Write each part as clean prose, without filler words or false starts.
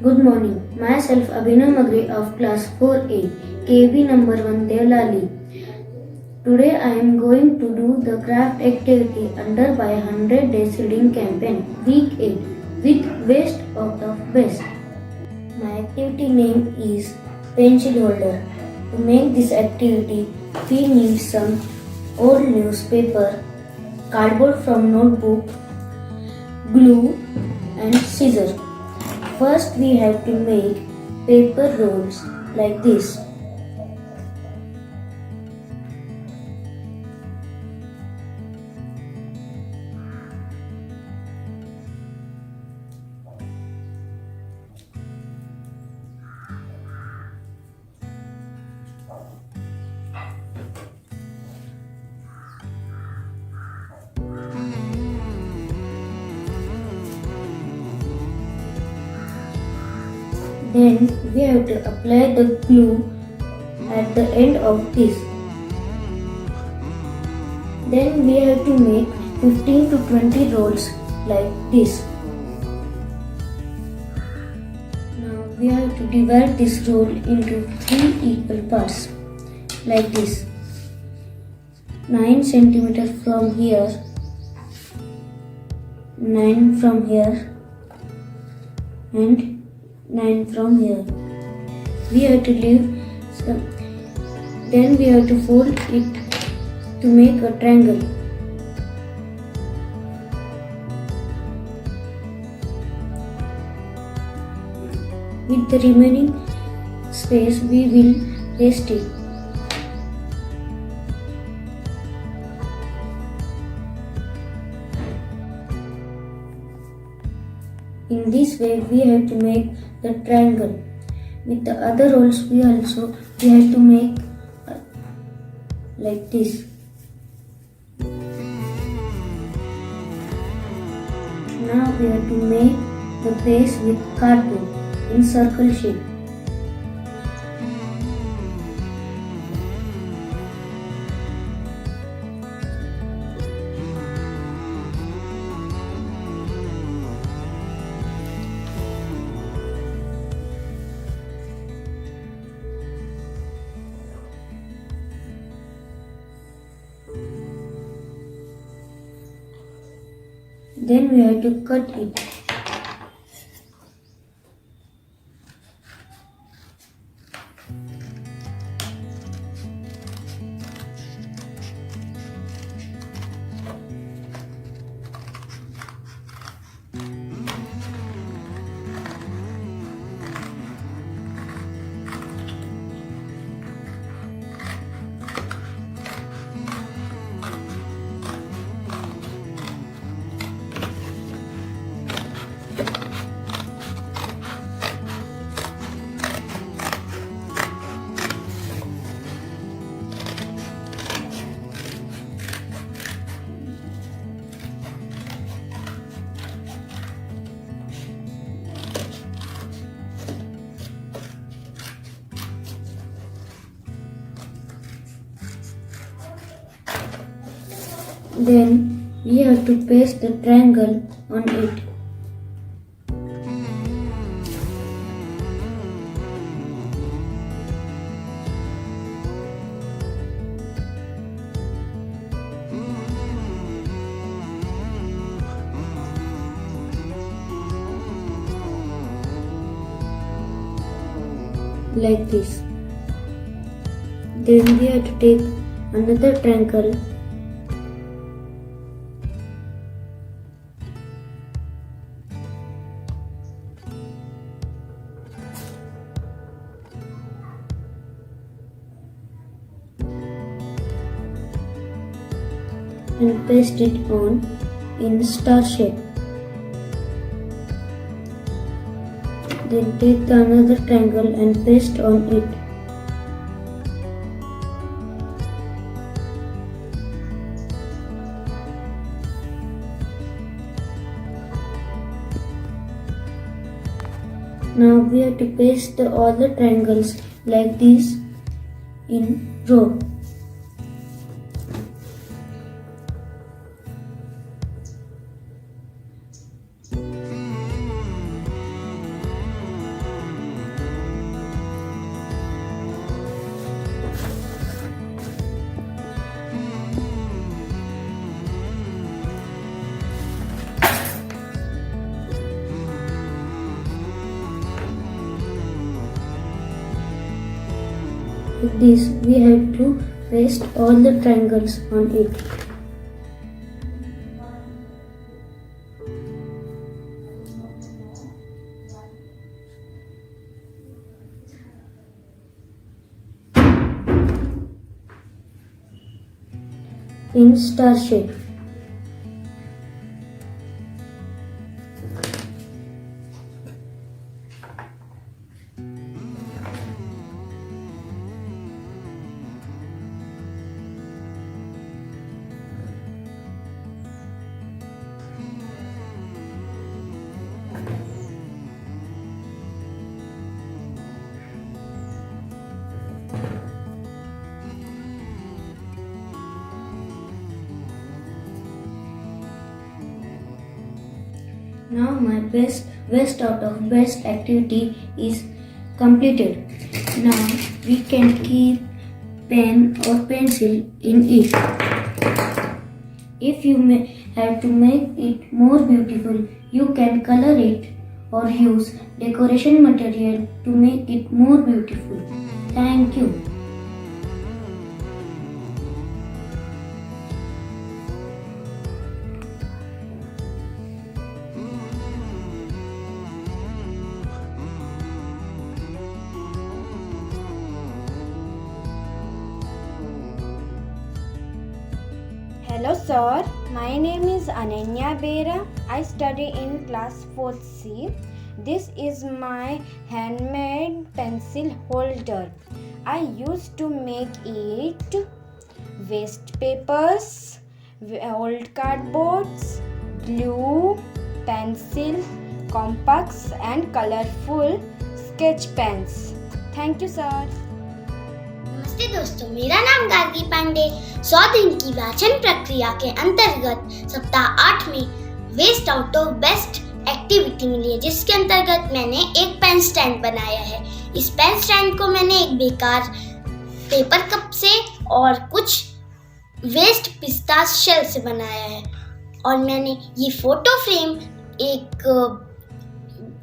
Good morning. Myself Abhinav Magre of class 4A, KB number 1 Devlali. Today I am going to do the craft activity under by 100 days reading campaign week 8 with waste out of best. My activity name is pencil holder. To make this activity, we need some old newspaper, cardboard from notebook, glue and scissors. First we have to make paper rolls like this. Then we have to apply the glue at the end of this. Then we have to make 15 to 20 rolls like this. Now we have to divide this roll into 3 equal parts like this. 9 centimeters from here, 9 from here and 9 from here. We have to leave some. Then we have to fold it to make a triangle. With the remaining space we will paste it. In this way we have to make the triangle. With the other rolls we have to make like this. Now we have to make the base with cardboard in circle shape. Then we have to cut it. Then we have to paste the triangle on it. Like this. Then we have to take another triangle and paste it on in star shape. Then take another triangle and paste on it. Now we have to paste all the triangles like this in row. Like this, we have to paste all the triangles on it. In star shape. Now my best out of best activity is completed. Now we can keep pen or pencil in it. If you have to make it more beautiful, you can color it or use decoration material to make it more beautiful. Thank you. Hello sir, my name is Ananya Bera. I study in class 4th C. This is my handmade pencil holder. I used to make it waste papers, old cardboards, glue, pencil, compacts and colorful sketch pens. Thank you sir. नमस्ते दोस्तों, मेरा नाम गार्गी पांडे। 100 दिन की वाचन प्रक्रिया के अंतर्गत सप्ताह 8 में waste out of best activity मिली है, जिसके अंतर्गत मैंने एक पेन स्टैंड बनाया है। इस पेन स्टैंड को मैंने एक बेकार पेपर कप से और कुछ वेस्ट पिस्ता शेल से बनाया है, और मैंने ये फोटो फ्रेम एक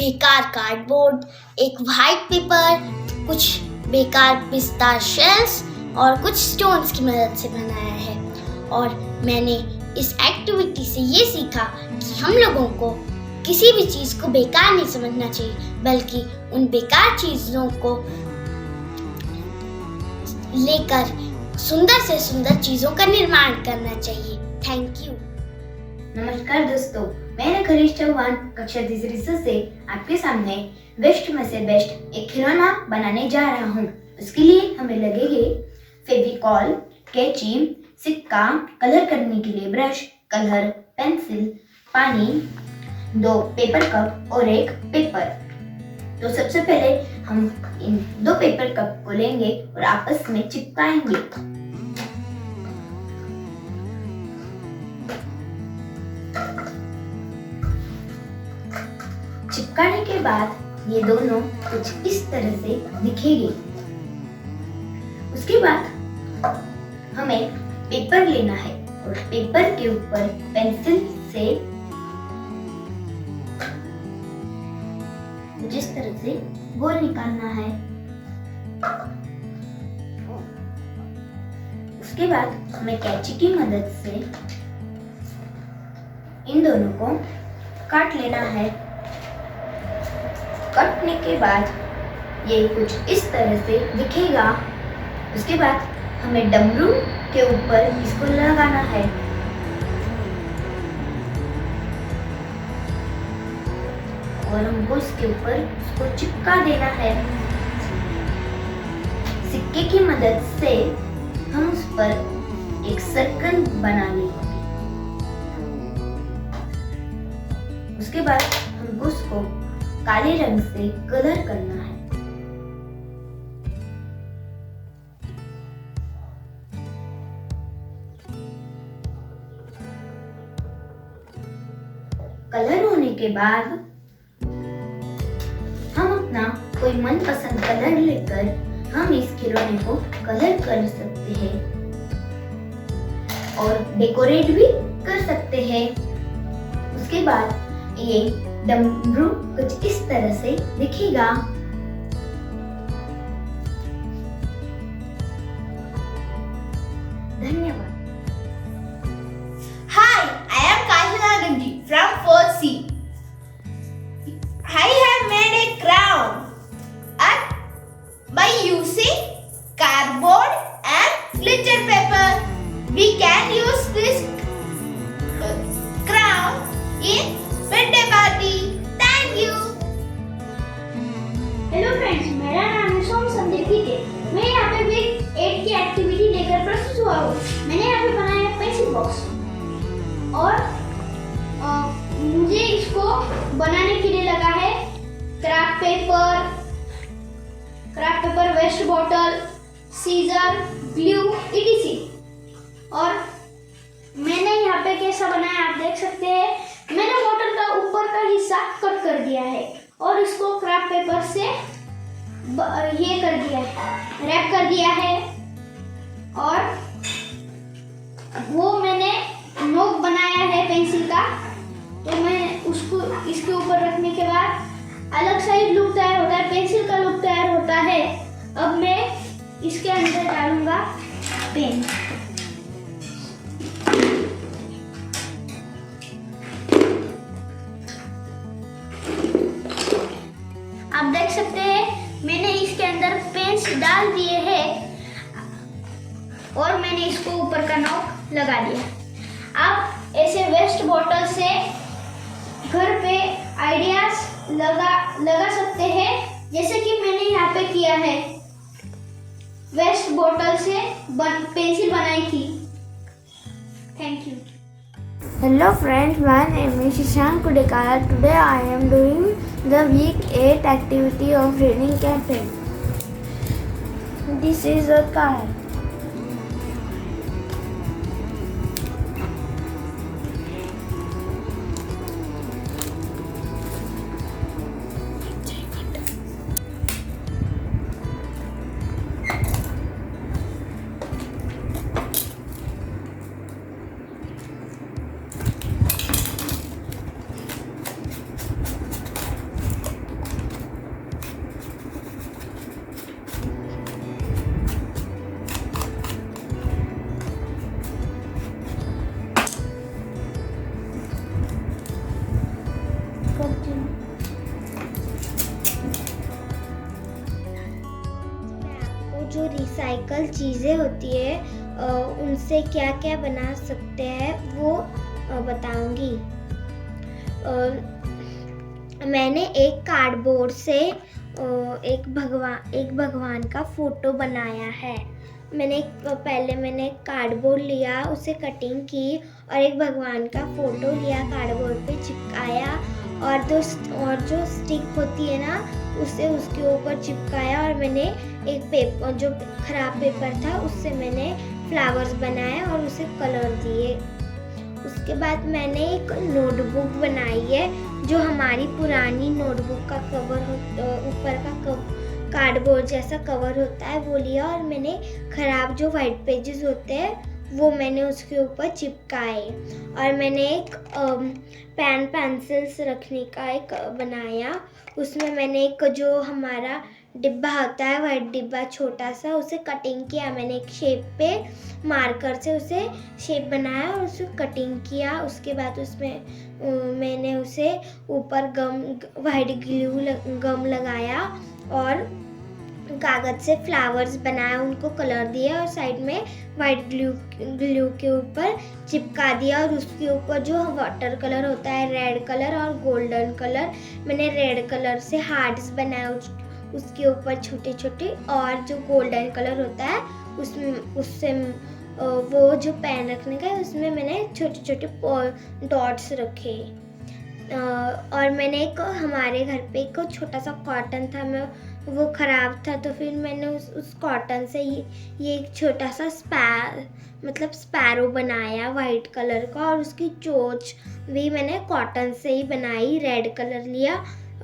बेकार कार्डबोर्ड, एक वाइट पेपर, कुछ बेकार पिस्ता शेल्स और कुछ स्टोन्स की मदद से बनाया है। और मैंने इस एक्टिविटी से ये सीखा कि हम लोगों को किसी भी चीज़ को बेकार नहीं समझना चाहिए, बल्कि उन बेकार चीज़ों को लेकर सुंदर से सुंदर चीज़ों का निर्माण करना चाहिए। Thank you. नमस्कार दोस्तों, मैं नखरीश चौहान कक्षा तीसरी से आपके सामने वेस्ट में से बेस्ट एक खिलौना बनाने जा रहा हूँ। उसके लिए हमें लगेंगे फेविकॉल, कैंची, सिक्का, कलर करने के लिए ब्रश, कलर, पेंसिल, पानी, 2 पेपर कप और एक पेपर। तो सबसे पहले हम इन 2 पेपर कप को लेंगे और आपस में चिपकाएंगे। चिपकाने के बाद ये दोनों कुछ इस तरह से दिखेंगे। उसके बाद हमें पेपर लेना है और पेपर के ऊपर पेंसिल से जिस तरह से गोल निकालना है। उसके बाद हमें कैंची की मदद से इन दोनों को काट लेना है। काटने के बाद ये कुछ इस तरह से दिखेगा। उसके बाद हमें डमरू के ऊपर इसको लगाना है। और हमको इसके ऊपर इसको चिपका देना है। सिक्के की मदद से हम उस पर एक सर्कल बना लेंगे। उसके बाद हमको उसको काले रंग से कलर करना है। कलर होने के बाद हम अपना कोई मनपसंद कलर लेकर हम इस खिलौने को कलर कर सकते हैं और डेकोरेट भी कर सकते हैं। उसके बाद ये डमरू कुछ इस तरह से दिखेगा। धन्यवाद। Hi, I am Kashana Ganji from 4C. I have made a crown by using cardboard and glitter paper. We can use this crown in birthday party. Thank you. Hello friends, मेरा नाम है सोम संदीप गीते। मैं यहाँ पे वीक 8 की activity लेकर प्रस्तुत हुआ हूँ। मैंने यहाँ पे बनाया है पेंसिल बॉक्स और मुझे इसको बनाने के लिए लगा है craft paper, waste bottle, scissor, glue etc। और मैंने यहाँ पे कैसा बनाया आप देख सकते हैं। मैंने बॉटल का ऊपर का हिस्सा कट कर दिया है और इसको क्राफ्ट पेपर से ये कर दिया है, रैप कर दिया है। और वो मैंने नोक बनाया है पेंसिल का, तो मैं उसको इसके ऊपर रखने के बाद अलग सा ही लुक तैयार होता है, पेंसिल का लुक तैयार होता है। अब मैं इसके अंदर डालूंगा पेन। आप देख सकते हैं मैंने इसके अंदर पेन्स डाल दिए हैं और मैंने इसको ऊपर का नोक लगा दिया। आप ऐसे वेस्ट बॉटल से घर पे आइडियाज लगा सकते हैं, जैसे कि मैंने यहाँ पे किया है, वेस्ट बॉटल से पेंसिल बनाई थी। Thank you. Hello friends, my name is Shishank Kudekara. Today I am doing the week 8 activity of reading campaign. This is a car. जो रिसाइकल चीज़ें होती है उनसे क्या क्या बना सकते हैं वो बताऊंगी। मैंने एक कार्डबोर्ड से एक भगवान का फोटो बनाया है। पहले मैंने कार्डबोर्ड लिया, उसे कटिंग की और एक भगवान का फोटो लिया, कार्डबोर्ड पे चिपकाया और जो स्टिक होती है ना उसे उसके ऊपर चिपकाया और मैंने एक पेपर जो खराब पेपर था उससे मैंने फ्लावर्स बनाए और उसे कलर दिए। उसके बाद मैंने एक नोटबुक बनाई है, जो हमारी पुरानी नोटबुक का कवर ऊपर का कार्डबोर्ड जैसा कवर होता है वो लिया और मैंने खराब जो वाइट पेजेस होते हैं वो मैंने उसके ऊपर चिपकाए। और मैंने एक पेंसिल्स रखने का एक बनाया, उसमें मैंने एक जो हमारा डिब्बा होता है वाइट डिब्बा छोटा सा उसे कटिंग किया। मैंने एक शेप पे मार्कर से उसे शेप बनाया और उसे कटिंग किया। उसके बाद उसमें मैंने उसे ऊपर वाइट गम लगाया और कागज़ से फ्लावर्स बनाया, उनको कलर दिया और साइड में वाइट ग्लू के ऊपर चिपका दिया। और उसके ऊपर जो वाटर कलर होता है रेड कलर और गोल्डन कलर, मैंने रेड कलर से हार्ट्स बनाए उसके ऊपर छोटे छोटे, और जो गोल्डन कलर होता है उससे वो जो पेन रखने का है उसमें मैंने छोटे छोटे डॉट्स रखे। और मैंने एक हमारे घर पे एक छोटा सा कॉटन था, वो ख़राब था तो फिर मैंने उस कॉटन से ये एक छोटा सा स्पैरो बनाया वाइट कलर का, और उसकी चोंच भी मैंने कॉटन से ही बनाई, रेड कलर लिया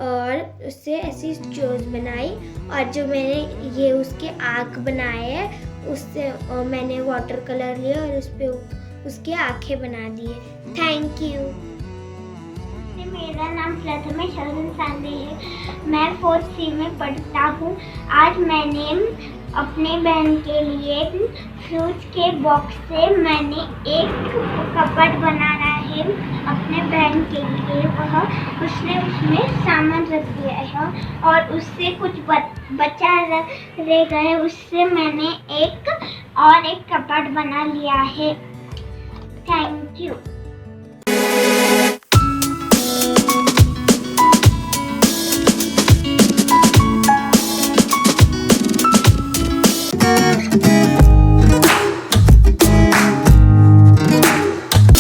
और उससे ऐसी चोंच बनाई। और जो मैंने ये उसके आँख बनाए हैं उससे मैंने वाटर कलर लिया और उस पर उसकी आँखें बना दिए। Thank you. मेरा नाम प्रथमेश शरण सांडे है। मैं 4th C में पढ़ता हूँ। आज मैंने अपनी बहन के लिए फ्रूट्स के बॉक्स से मैंने एक कपबोर्ड बनाना है अपने बहन के लिए। उसने उसमें सामान रख दिया है और उससे कुछ बचा रह गए, उससे मैंने एक कपबोर्ड बना लिया है। Thank you.